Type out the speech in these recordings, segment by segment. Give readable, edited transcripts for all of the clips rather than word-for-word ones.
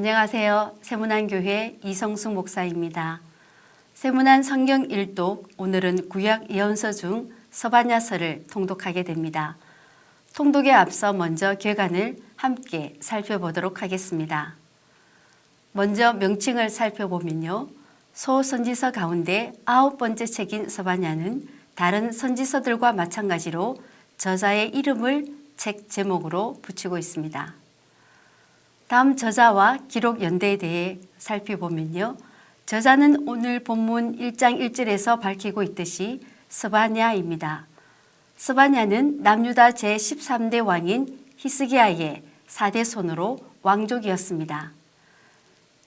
안녕하세요. 세문안교회 이성숙 목사입니다. 세문안 성경 일독, 오늘은 구약 예언서 중 스바냐서를 통독하게 됩니다. 통독에 앞서 먼저 결간을 함께 살펴보도록 하겠습니다. 먼저 명칭을 살펴보면요. 소선지서 가운데 9번째 책인 스바냐는 다른 선지서들과 마찬가지로 저자의 이름을 책 제목으로 붙이고 있습니다. 다음 저자와 기록 연대에 대해 살펴보면요. 저자는 오늘 본문 1장 1절에서 밝히고 있듯이 스바냐입니다. 스바냐는 남유다 제13대 왕인 히스기야의 4대 손으로 왕족이었습니다.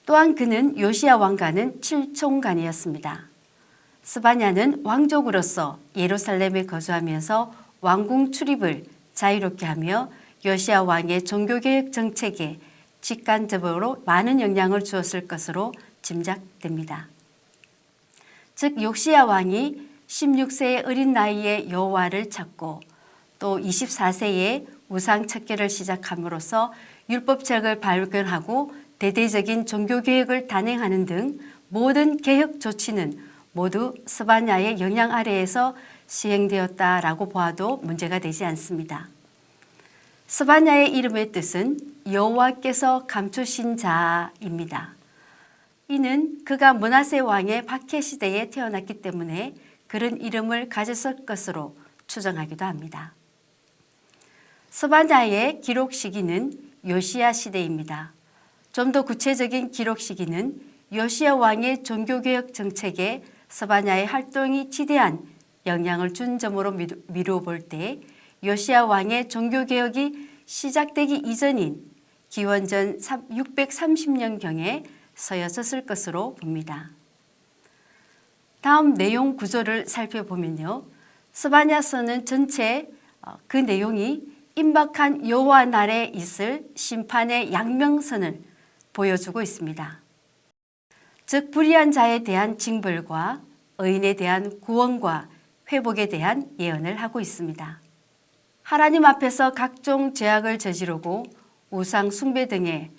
또한 그는 요시야 왕과는 칠총관이었습니다. 스바냐는 왕족으로서 예루살렘에 거주하면서 왕궁 출입을 자유롭게 하며 요시야 왕의 종교개혁 정책에 직간접으로 많은 영향을 주었을 것으로 짐작됩니다. 즉 요시야 왕이 16세의 어린 나이에 여호와를 찾고 또 24세에 우상 척결을 시작함으로써 율법책을 발견하고 대대적인 종교개혁을 단행하는 등 모든 개혁 조치는 모두 스바냐의 영향 아래에서 시행되었다라고 보아도 문제가 되지 않습니다. 스바냐의 이름의 뜻은 여호와께서 감추신 자입니다. 이는 그가 므낫세 왕의 박해 시대에 태어났기 때문에 그런 이름을 가졌을 것으로 추정하기도 합니다. 스바냐의 기록 시기는 요시야 시대입니다. 좀 더 구체적인 기록 시기는 요시야 왕의 종교개혁 정책에 스바냐의 활동이 지대한 영향을 준 점으로 미루어 볼 때 요시야 왕의 종교개혁이 시작되기 이전인 기원전 630년경에 서였었을 것으로 봅니다. 다음 내용 구조를 살펴보면요. 스바냐서는 전체 그 내용이 임박한 여호와 날에 있을 심판의 양명선을 보여주고 있습니다. 즉 불의한 자에 대한 징벌과 의인에 대한 구원과 회복에 대한 예언을 하고 있습니다. 하나님 앞에서 각종 죄악을 저지르고 우상 숭배 등의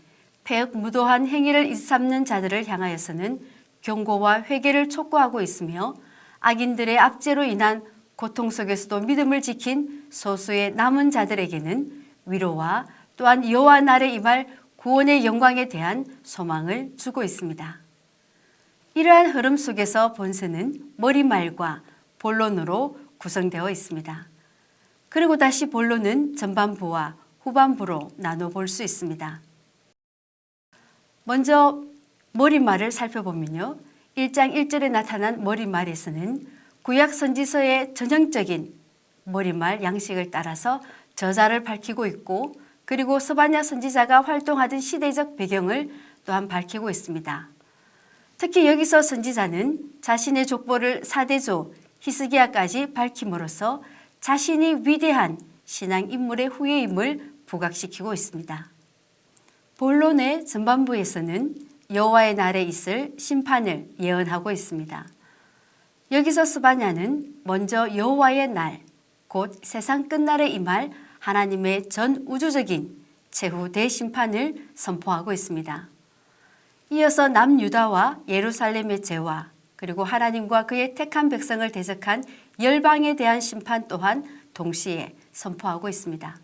폐역무도한 행위를 일삼는 자들을 향하여서는 경고와 회개를 촉구하고 있으며 악인들의 압제로 인한 고통 속에서도 믿음을 지킨 소수의 남은 자들에게는 위로와 또한 여호와 날에 임할 구원의 영광에 대한 소망을 주고 있습니다. 이러한 흐름 속에서 본서는 머리말과 본론으로 구성되어 있습니다. 그리고 다시 본론은 전반부와 후반부로 나눠 볼 수 있습니다. 먼저 머리말을 살펴보면요. 1장 1절에 나타난 머리말에서는 구약 선지서의 전형적인 머리말 양식을 따라서 저자를 밝히고 있고 그리고 스바냐 선지자가 활동하던 시대적 배경을 또한 밝히고 있습니다. 특히 여기서 선지자는 자신의 족보를 4대조 히스기야까지 밝힘으로써 자신이 위대한 신앙 인물의 후예임을 부각시키고 있습니다. 본론의 전반부에서는 여호와의 날에 있을 심판을 예언하고 있습니다. 여기서 스바냐는 먼저 여호와의 날, 곧 세상 끝날에 임할 하나님의 전 우주적인 최후 대심판을 선포하고 있습니다. 이어서 남유다와 예루살렘의 죄와 그리고 하나님과 그의 택한 백성을 대적한 열방에 대한 심판 또한 동시에 선포하고 있습니다.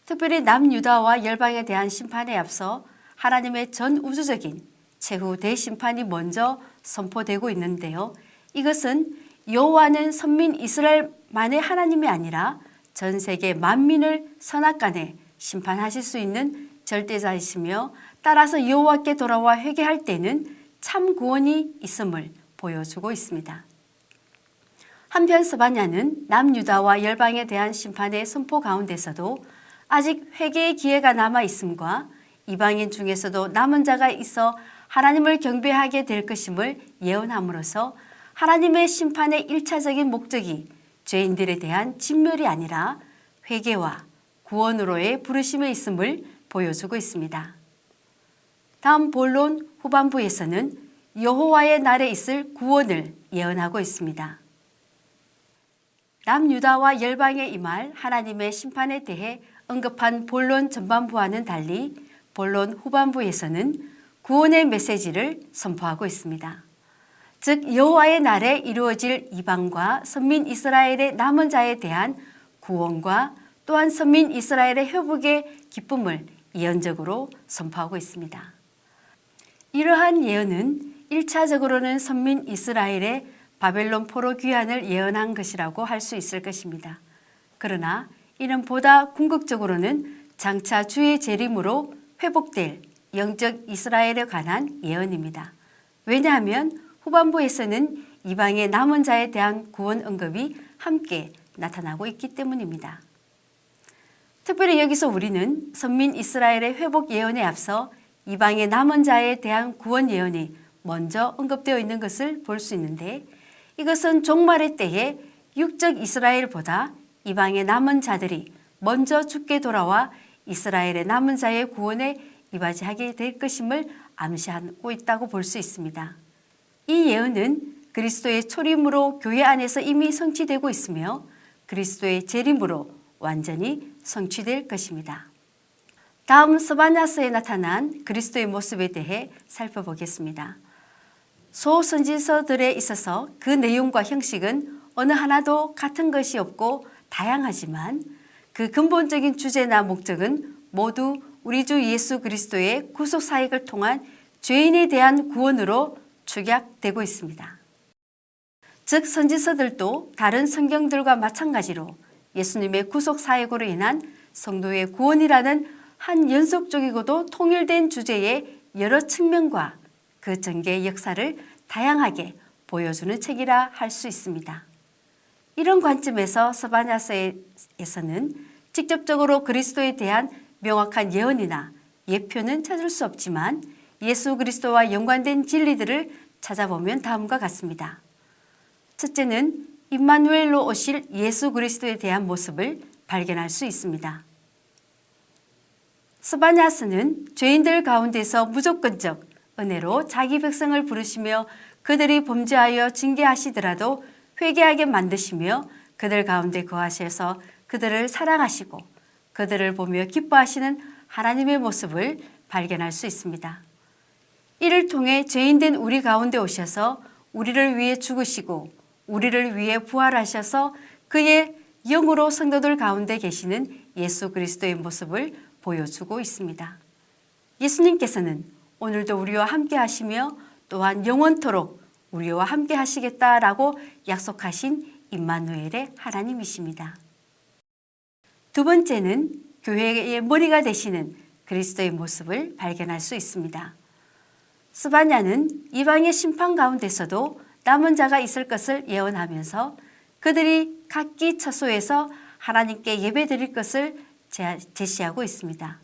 특별히 남유다와 열방에 대한 심판에 앞서 하나님의 전 우주적인 최후 대심판이 먼저 선포되고 있는데요. 이것은 여호와는 선민 이스라엘만의 하나님이 아니라 전 세계 만민을 선악간에 심판하실 수 있는 절대자이시며 따라서 여호와께 돌아와 회개할 때는 참 구원이 있음을 보여주고 있습니다. 한편 스바냐는 남유다와 열방에 대한 심판의 선포 가운데서도 아직 회개의 기회가 남아 있음과 이방인 중에서도 남은 자가 있어 하나님을 경배하게 될 것임을 예언함으로써 하나님의 심판의 1차적인 목적이 죄인들에 대한 진멸이 아니라 회개와 구원으로의 부르심에 있음을 보여주고 있습니다. 다음 본론 후반부에서는 여호와의 날에 있을 구원을 예언하고 있습니다. 남유다와 열방에 임할 하나님의 심판에 대해 언급한 본론 전반부와는 달리 본론 후반부에서는 구원의 메시지를 선포하고 있습니다. 즉 여호와의 날에 이루어질 이방과 선민 이스라엘의 남은 자에 대한 구원과 또한 선민 이스라엘의 회복의 기쁨을 예언적으로 선포하고 있습니다. 이러한 예언은 1차적으로는 선민 이스라엘의 바벨론 포로 귀환을 예언한 것이라고 할 수 있을 것입니다. 그러나 이는 보다 궁극적으로는 장차 주의 재림으로 회복될 영적 이스라엘에 관한 예언입니다. 왜냐하면 후반부에서는 이방의 남은 자에 대한 구원 언급이 함께 나타나고 있기 때문입니다. 특별히 여기서 우리는 선민 이스라엘의 회복 예언에 앞서 이방의 남은 자에 대한 구원 예언이 먼저 언급되어 있는 것을 볼 수 있는데, 이것은 종말의 때에 육적 이스라엘보다 이방의 남은 자들이 먼저 죽게 돌아와 이스라엘의 남은 자의 구원에 이바지하게 될 것임을 암시하고 있다고 볼 수 있습니다. 이 예언은 그리스도의 초림으로 교회 안에서 이미 성취되고 있으며 그리스도의 재림으로 완전히 성취될 것입니다. 다음 스바냐서에 나타난 그리스도의 모습에 대해 살펴보겠습니다. 소선지서들에 있어서 그 내용과 형식은 어느 하나도 같은 것이 없고 다양하지만 그 근본적인 주제나 목적은 모두 우리 주 예수 그리스도의 구속 사역을 통한 죄인에 대한 구원으로 축약되고 있습니다. 즉 선지서들도 다른 성경들과 마찬가지로 예수님의 구속 사역으로 인한 성도의 구원이라는 한 연속적이고도 통일된 주제의 여러 측면과 그 전개의 역사를 다양하게 보여주는 책이라 할 수 있습니다. 이런 관점에서 스바냐서에서는 직접적으로 그리스도에 대한 명확한 예언이나 예표는 찾을 수 없지만 예수 그리스도와 연관된 진리들을 찾아보면 다음과 같습니다. 첫째는 임마누엘로 오실 예수 그리스도에 대한 모습을 발견할 수 있습니다. 스바냐서는 죄인들 가운데서 무조건적 은혜로 자기 백성을 부르시며 그들이 범죄하여 징계하시더라도 회개하게 만드시며 그들 가운데 거하셔서 그들을 사랑하시고 그들을 보며 기뻐하시는 하나님의 모습을 발견할 수 있습니다. 이를 통해 죄인된 우리 가운데 오셔서 우리를 위해 죽으시고 우리를 위해 부활하셔서 그의 영으로 성도들 가운데 계시는 예수 그리스도의 모습을 보여주고 있습니다. 예수님께서는 오늘도 우리와 함께 하시며 또한 영원토록 우리와 함께 하시겠다라고 약속하신 임마누엘의 하나님이십니다. 두 번째는 교회의 머리가 되시는 그리스도의 모습을 발견할 수 있습니다. 스바냐는 이방의 심판 가운데서도 남은 자가 있을 것을 예언하면서 그들이 각기 처소에서 하나님께 예배드릴 것을 제시하고 있습니다.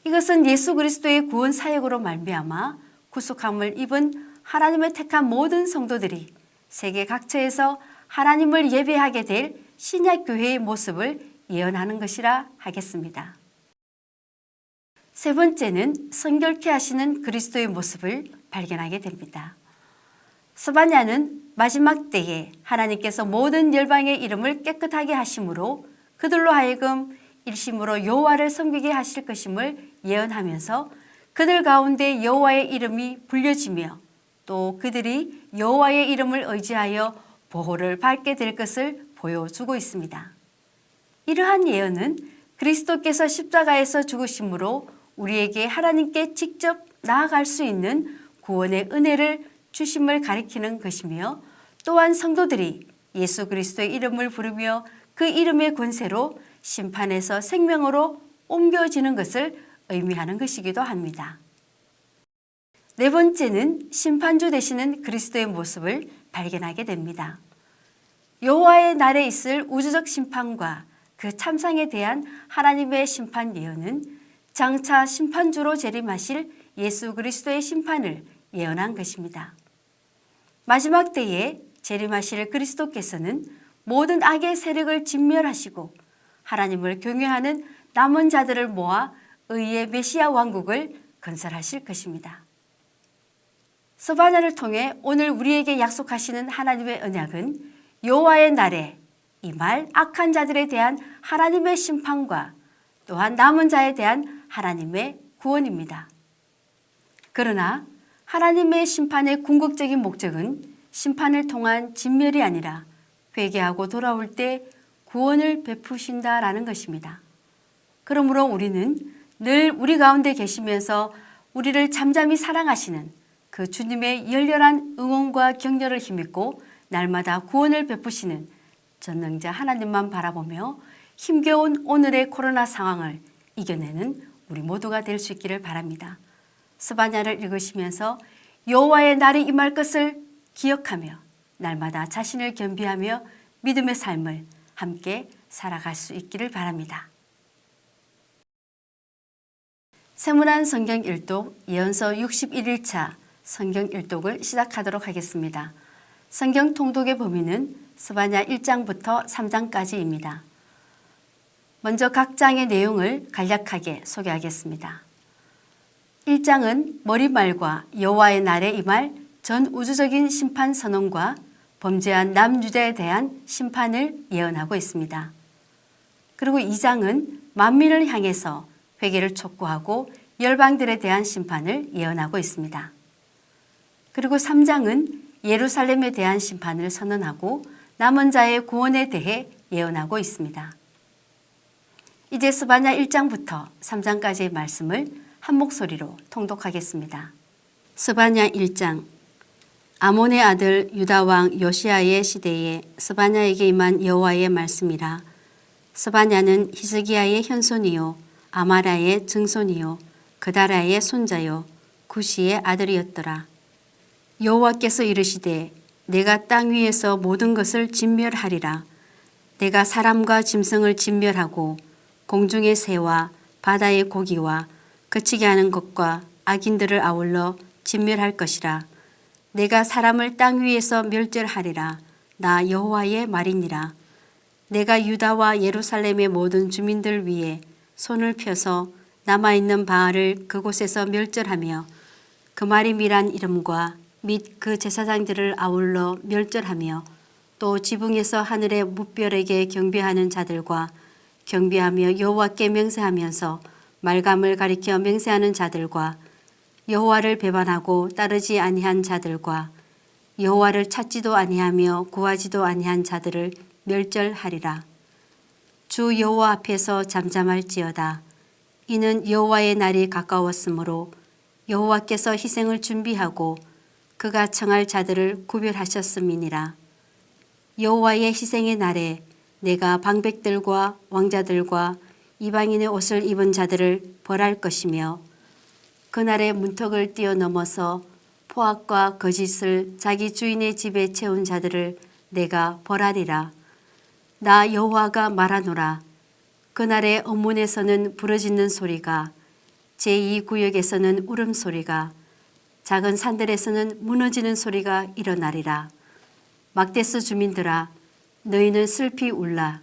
이것은 예수 그리스도의 구원 사역으로 말미암아 구속함을 입은 하나님의 택한 모든 성도들이 세계 각처에서 하나님을 예배하게 될 신약 교회의 모습을 예언하는 것이라 하겠습니다. 세 번째는 성결케 하시는 그리스도의 모습을 발견하게 됩니다. 스바냐는 마지막 때에 하나님께서 모든 열방의 이름을 깨끗하게 하심으로 그들로 하여금 일심으로 여호와를 섬기게 하실 것임을 예언하면서 그들 가운데 여호와의 이름이 불려지며 또 그들이 여호와의 이름을 의지하여 보호를 받게 될 것을 보여주고 있습니다. 이러한 예언은 그리스도께서 십자가에서 죽으심으로 우리에게 하나님께 직접 나아갈 수 있는 구원의 은혜를 주심을 가리키는 것이며 또한 성도들이 예수 그리스도의 이름을 부르며 그 이름의 권세로 심판에서 생명으로 옮겨지는 것을 의미하는 것이기도 합니다. 네 번째는 심판주 되시는 그리스도의 모습을 발견하게 됩니다. 여호와의 날에 있을 우주적 심판과 그 참상에 대한 하나님의 심판 예언은 장차 심판주로 재림하실 예수 그리스도의 심판을 예언한 것입니다. 마지막 때에 재림하실 그리스도께서는 모든 악의 세력을 진멸하시고 하나님을 경외하는 남은 자들을 모아 의의 메시아 왕국을 건설하실 것입니다. 스바냐를 통해 오늘 우리에게 약속하시는 하나님의 언약은 여호와의 날에 이 말 악한 자들에 대한 하나님의 심판과 또한 남은 자에 대한 하나님의 구원입니다. 그러나 하나님의 심판의 궁극적인 목적은 심판을 통한 진멸이 아니라 회개하고 돌아올 때 구원을 베푸신다라는 것입니다. 그러므로 우리는 늘 우리 가운데 계시면서 우리를 잠잠히 사랑하시는 그 주님의 열렬한 응원과 격려를 힘입고 날마다 구원을 베푸시는 전능자 하나님만 바라보며 힘겨운 오늘의 코로나 상황을 이겨내는 우리 모두가 될 수 있기를 바랍니다. 스바냐를 읽으시면서 여호와의 날이 임할 것을 기억하며 날마다 자신을 겸비하며 믿음의 삶을 함께 살아갈 수 있기를 바랍니다. 세문안 성경 일독 예언서 61일차 성경 일독을 시작하도록 하겠습니다. 성경 통독의 범위는 스바냐 1장부터 3장까지입니다. 먼저 각 장의 내용을 간략하게 소개하겠습니다. 1장은 머리말과 여호와의 날에 임할 전 우주적인 심판 선언과 범죄한 남유다에 대한 심판을 예언하고 있습니다. 그리고 2장은 만민을 향해서 회개를 촉구하고 열방들에 대한 심판을 예언하고 있습니다. 그리고 3장은 예루살렘에 대한 심판을 선언하고 남은 자의 구원에 대해 예언하고 있습니다. 이제 스바냐 1장부터 3장까지의 말씀을 한 목소리로 통독하겠습니다. 스바냐 1장. 아몬의 아들 유다 왕 요시야의 시대에 스바냐에게 임한 여호와의 말씀이라. 스바냐는 히스기야의 현손이요 아마라의 증손이요 그다라의 손자요 구시의 아들이었더라. 여호와께서 이르시되 내가 땅 위에서 모든 것을 진멸하리라. 내가 사람과 짐승을 진멸하고 공중의 새와 바다의 고기와 그치게 하는 것과 악인들을 아울러 진멸할 것이라. 내가 사람을 땅 위에서 멸절하리라. 나 여호와의 말이니라. 내가 유다와 예루살렘의 모든 주민들 위에 손을 펴서 남아있는 바알을 그곳에서 멸절하며 그마림이란 이름과 및 그 제사장들을 아울러 멸절하며 또 지붕에서 하늘의 무별에게 경배하는 자들과 경배하며 여호와께 맹세하면서 말감을 가리켜 맹세하는 자들과 여호와를 배반하고 따르지 아니한 자들과 여호와를 찾지도 아니하며 구하지도 아니한 자들을 멸절하리라. 주 여호와 앞에서 잠잠할지어다. 이는 여호와의 날이 가까웠으므로 여호와께서 희생을 준비하고 그가 청할 자들을 구별하셨음이니라. 여호와의 희생의 날에 내가 방백들과 왕자들과 이방인의 옷을 입은 자들을 벌할 것이며 그날의 문턱을 뛰어넘어서 포악과 거짓을 자기 주인의 집에 채운 자들을 내가 벌하리라. 나 여호와가 말하노라. 그날의 언문에서는 부르짖는 소리가 제2구역에서는 울음소리가 작은 산들에서는 무너지는 소리가 일어나리라. 막데스 주민들아 너희는 슬피 울라.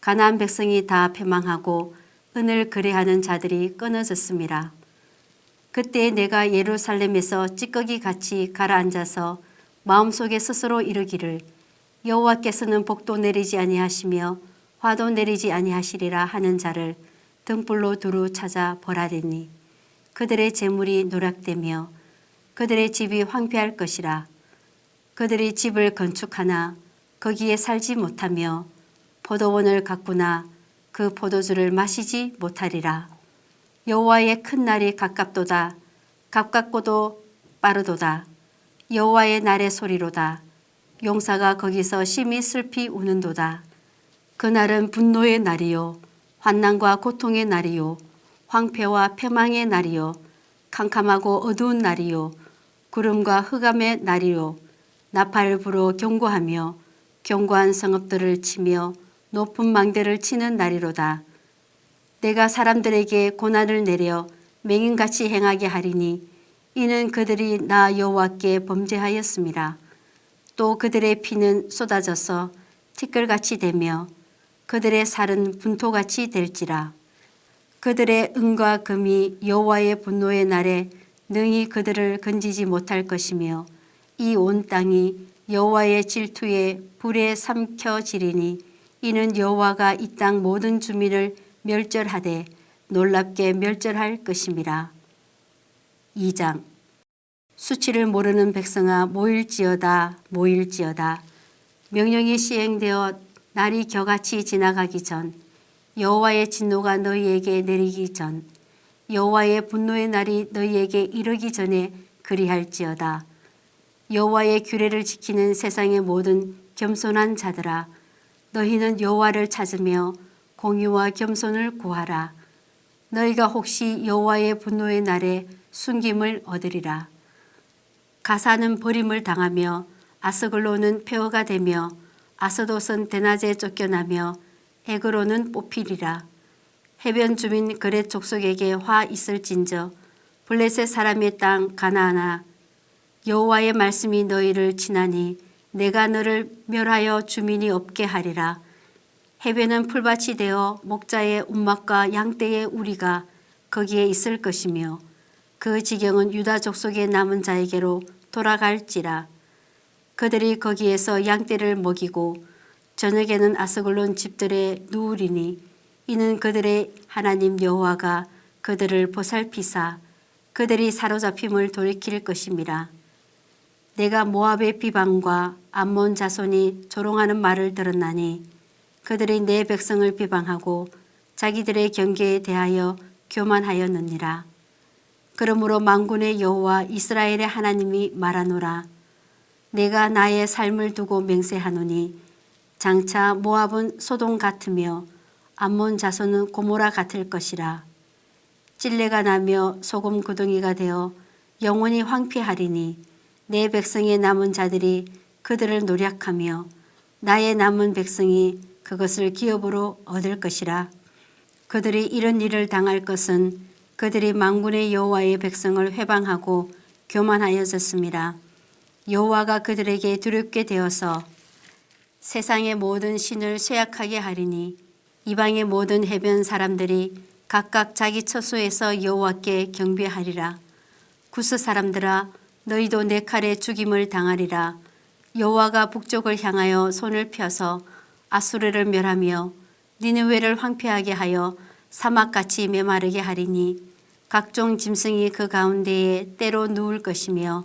가나안 백성이 다 패망하고 은을 거래하는 자들이 끊어졌음이라. 그때 내가 예루살렘에서 찌꺼기 같이 가라앉아서 마음속에 스스로 이르기를 여호와께서는 복도 내리지 아니하시며 화도 내리지 아니하시리라 하는 자를 등불로 두루 찾아 벌하리니 그들의 재물이 누락되며 그들의 집이 황폐할 것이라. 그들이 집을 건축하나 거기에 살지 못하며 포도원을 가꾸나 그 포도주를 마시지 못하리라. 여호와의 큰 날이 가깝도다. 가깝고도 빠르도다. 여호와의 날의 소리로다. 용사가 거기서 심히 슬피 우는도다. 그날은 분노의 날이요 환난과 고통의 날이요 황폐와 패망의 날이요 캄캄하고 어두운 날이요 구름과 흑암의 날이요 나팔을 불어 경고하며 견고한 성읍들을 치며 높은 망대를 치는 날이로다. 내가 사람들에게 고난을 내려 맹인같이 행하게 하리니 이는 그들이 나 여호와께 범죄하였음이라. 또 그들의 피는 쏟아져서 티끌같이 되며 그들의 살은 분토같이 될지라. 그들의 은과 금이 여호와의 분노의 날에 능히 그들을 건지지 못할 것이며 이 온 땅이 여호와의 질투에 불에 삼켜지리니 이는 여호와가 이 땅 모든 주민을 멸절하되 놀랍게 멸절할 것임이라. 2장. 수치를 모르는 백성아 모일지어다 모일지어다. 명령이 시행되어 날이 겨같이 지나가기 전, 여호와의 진노가 너희에게 내리기 전, 여호와의 분노의 날이 너희에게 이르기 전에 그리할지어다. 여호와의 규례를 지키는 세상의 모든 겸손한 자들아, 너희는 여호와를 찾으며 공의와 겸손을 구하라. 너희가 혹시 여호와의 분노의 날에 숨김을 얻으리라. 가사는 버림을 당하며 아스글론은 폐허가 되며 아스돗은 대낮에 쫓겨나며 에그로는 뽑히리라. 해변 주민 그렛 족속에게 화 있을진저 블레셋 사람의 땅 가나안아, 여호와의 말씀이 너희를 치나니 내가 너를 멸하여 주민이 없게 하리라. 해변은 풀밭이 되어 목자의 운막과 양떼의 우리가 거기에 있을 것이며 그 지경은 유다 족속의 남은 자에게로 돌아갈지라. 그들이 거기에서 양떼를 먹이고 저녁에는 아스글론 집들에 누우리니 이는 그들의 하나님 여호와가 그들을 보살피사 그들이 사로잡힘을 돌이킬 것임이라. 내가 모압의 비방과 암몬 자손이 조롱하는 말을 들었나니 그들이 내 백성을 비방하고 자기들의 경계에 대하여 교만하였느니라. 그러므로 만군의 여호와 이스라엘의 하나님이 말하노라. 내가 나의 삶을 두고 맹세하노니 장차 모압은 소돔 같으며 암몬 자손은 고모라 같을 것이라. 찔레가 나며 소금 구덩이가 되어 영원히 황폐하리니 내 백성의 남은 자들이 그들을 노략하며 나의 남은 백성이 그것을 기업으로 얻을 것이라. 그들이 이런 일을 당할 것은 그들이 만군의 여호와의 백성을 회방하고 교만하여졌음이라. 여호와가 그들에게 두렵게 되어서 세상의 모든 신을 쇠약하게 하리니 이방의 모든 해변 사람들이 각각 자기 처소에서 여호와께 경배하리라. 구스 사람들아 너희도 내 칼에 죽임을 당하리라. 여호와가 북쪽을 향하여 손을 펴서 아수르를 멸하며 니느웨를 황폐하게 하여 사막같이 메마르게 하리니 각종 짐승이 그 가운데에 때로 누울 것이며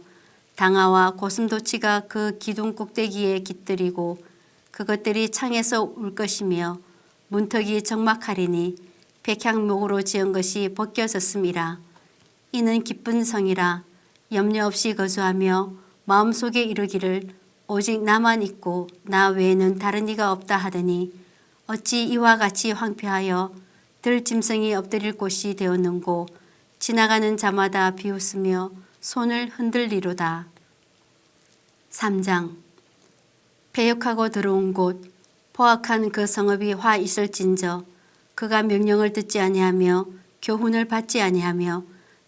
당아와 고슴도치가 그 기둥 꼭대기에 깃들이고 그것들이 창에서 울 것이며 문턱이 적막하리니 백향목으로 지은 것이 벗겨졌음이라. 이는 기쁜 성이라. 염려 없이 거주하며 마음속에 이르기를 오직 나만 있고 나 외에는 다른 이가 없다 하더니 어찌 이와 같이 황폐하여 들짐승이 엎드릴 곳이 되었는고 지나가는 자마다 비웃으며 손을 흔들리로다. 3장. 패역하고 들어온 곳 포악한 그 성읍이 화 있을진저 그가 명령을 듣지 아니하며 교훈을 받지 아니하며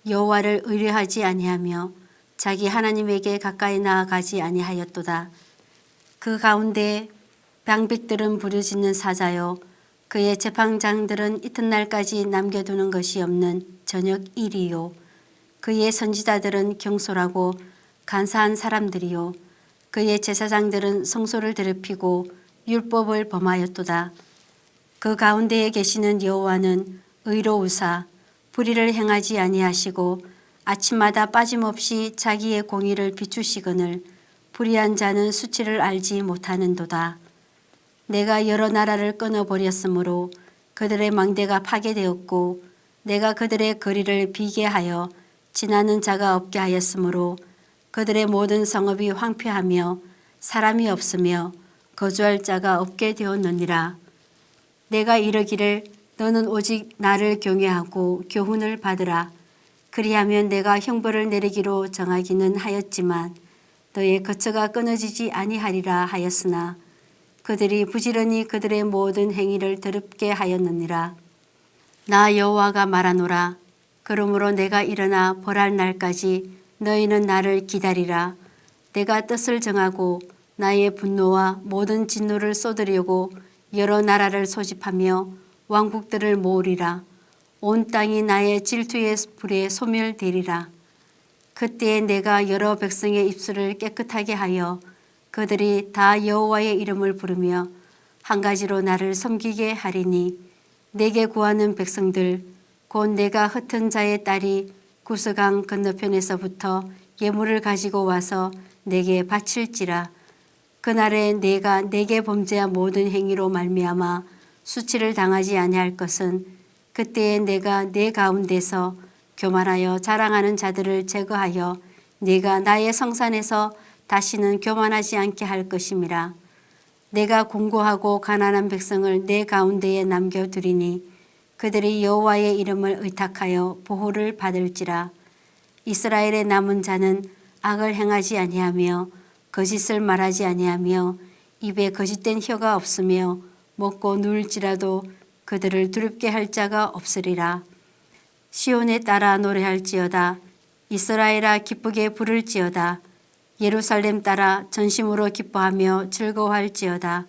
여호와를 의뢰하지 아니하며 자기 하나님에게 가까이 나아가지 아니하였도다. 그 가운데 방백들은 부르짖는 사자요 그의 재판장들은 이튿날까지 남겨두는 것이 없는 저녁 일이요 그의 선지자들은 경솔하고 간사한 사람들이요 그의 제사장들은 성소를 더럽히고 율법을 범하였도다. 그 가운데에 계시는 여호와는 의로우사 불의를 행하지 아니하시고 아침마다 빠짐없이 자기의 공의를 비추시거늘 불의한 자는 수치를 알지 못하는도다. 내가 여러 나라를 끊어버렸으므로 그들의 망대가 파괴되었고 내가 그들의 거리를 비게 하여 지나는 자가 없게 하였으므로 그들의 모든 성읍이 황폐하며 사람이 없으며 거주할 자가 없게 되었느니라. 내가 이르기를 너는 오직 나를 경외하고 교훈을 받으라. 그리하면 내가 형벌을 내리기로 정하기는 하였지만 너의 거처가 끊어지지 아니하리라 하였으나 그들이 부지런히 그들의 모든 행위를 더럽게 하였느니라. 나 여호와가 말하노라. 그러므로 내가 일어나 벌할 날까지 너희는 나를 기다리라. 내가 뜻을 정하고 나의 분노와 모든 진노를 쏟으려고 여러 나라를 소집하며 왕국들을 모으리라. 온 땅이 나의 질투의 불에 소멸되리라. 그때에 내가 여러 백성의 입술을 깨끗하게 하여 그들이 다 여호와의 이름을 부르며 한 가지로 나를 섬기게 하리니 내게 구하는 백성들 곧 내가 흩은 자의 딸이 구스강 건너편에서부터 예물을 가지고 와서 내게 바칠지라. 그날에 내가 내게 범죄한 모든 행위로 말미암아 수치를 당하지 아니할 것은 그때에 내가 내 가운데서 교만하여 자랑하는 자들을 제거하여 네가 나의 성산에서 다시는 교만하지 않게 할 것임이라. 내가 공고하고 가난한 백성을 내 가운데에 남겨두리니 그들이 여호와의 이름을 의탁하여 보호를 받을지라. 이스라엘의 남은 자는 악을 행하지 아니하며 거짓을 말하지 아니하며 입에 거짓된 혀가 없으며 먹고 누울지라도 그들을 두렵게 할 자가 없으리라. 시온에 따라 노래할지어다. 이스라엘아 기쁘게 부를지어다. 예루살렘 따라 전심으로 기뻐하며 즐거워할지어다.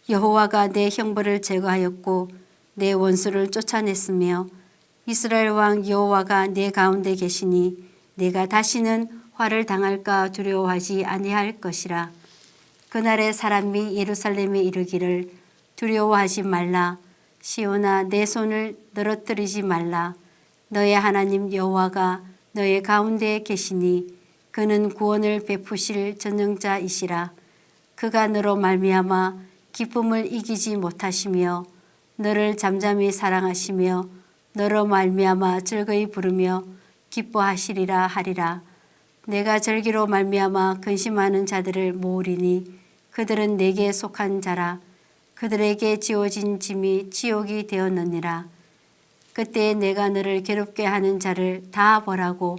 여호와가 내 형벌을 제거하였고 내 원수를 쫓아냈으며 이스라엘 왕 여호와가 내 가운데 계시니 내가 다시는 화를 당할까 두려워하지 아니할 것이라. 그날에 사람이 예루살렘에 이르기를 두려워하지 말라. 시온아 내 손을 늘어뜨리지 말라. 너의 하나님 여호와가 너의 가운데에 계시니 그는 구원을 베푸실 전능자이시라. 그가 너로 말미암아 기쁨을 이기지 못하시며 너를 잠잠히 사랑하시며 너로 말미암아 즐거이 부르며 기뻐하시리라 하리라. 내가 절기로 말미암아 근심하는 자들을 모으리니 그들은 내게 속한 자라. 그들에게 지어진 짐이 지옥이 되었느니라. 그때 내가 너를 괴롭게 하는 자를 다 벌하고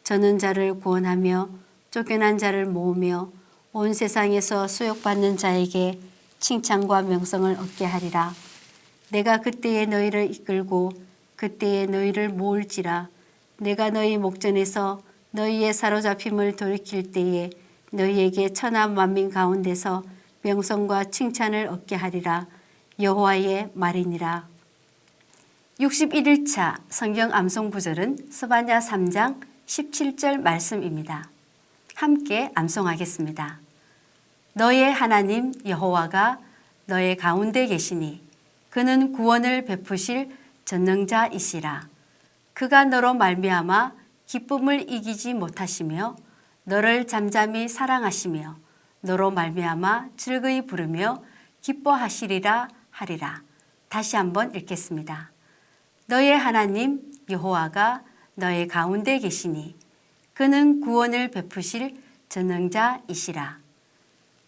저는 자를 구원하며 쫓겨난 자를 모으며 온 세상에서 수욕받는 자에게 칭찬과 명성을 얻게 하리라. 내가 그때에 너희를 이끌고 그때에 너희를 모을지라. 내가 너희 목전에서 너희의 사로잡힘을 돌이킬 때에 너희에게 천하 만민 가운데서 명성과 칭찬을 얻게 하리라. 여호와의 말이니라. 61일차 성경 암송 구절은 스바냐 3장 17절 말씀입니다. 함께 암송하겠습니다. 너의 하나님 여호와가 너의 가운데 계시니 그는 구원을 베푸실 전능자이시라. 그가 너로 말미암아 기쁨을 이기지 못하시며 너를 잠잠히 사랑하시며 너로 말미암아 즐거이 부르며 기뻐하시리라 하리라. 다시 한번 읽겠습니다. 너의 하나님 여호와가 너의 가운데 계시니 그는 구원을 베푸실 전능자이시라.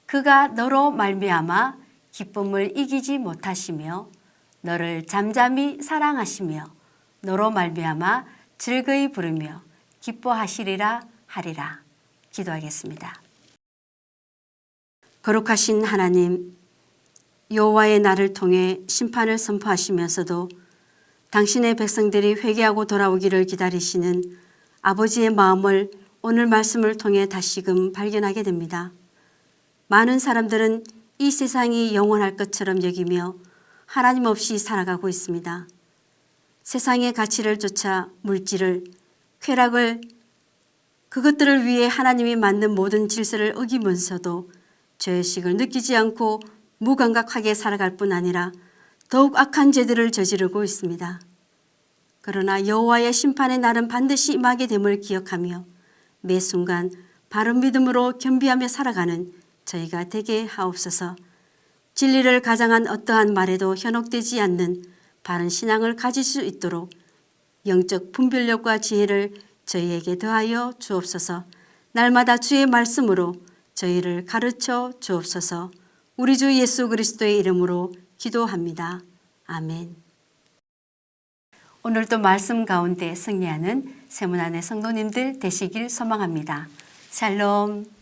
그가 너로 말미암아 기쁨을 이기지 못하시며 너를 잠잠히 사랑하시며 너로 말미암아 즐거이 부르며 기뻐하시리라 하리라. 기도하겠습니다. 거룩하신 하나님, 여호와의 날을 통해 심판을 선포하시면서도 당신의 백성들이 회개하고 돌아오기를 기다리시는 아버지의 마음을 오늘 말씀을 통해 다시금 발견하게 됩니다. 많은 사람들은 이 세상이 영원할 것처럼 여기며 하나님 없이 살아가고 있습니다. 세상의 가치를 쫓아 물질을, 쾌락을, 그것들을 위해 하나님이 만든 모든 질서를 어기면서도 죄의식을 느끼지 않고 무감각하게 살아갈 뿐 아니라 더욱 악한 죄들을 저지르고 있습니다. 그러나 여호와의 심판의 날은 반드시 임하게 됨을 기억하며 매 순간 바른 믿음으로 겸비하며 살아가는 저희가 되게 하옵소서. 진리를 가장한 어떠한 말에도 현혹되지 않는 바른 신앙을 가질 수 있도록 영적 분별력과 지혜를 저희에게 더하여 주옵소서. 날마다 주의 말씀으로 저희를 가르쳐 주옵소서. 우리 주 예수 그리스도의 이름으로 기도합니다. 아멘. 오늘도 말씀 가운데 승리하는 세문안의 성도님들 되시길 소망합니다. 샬롬.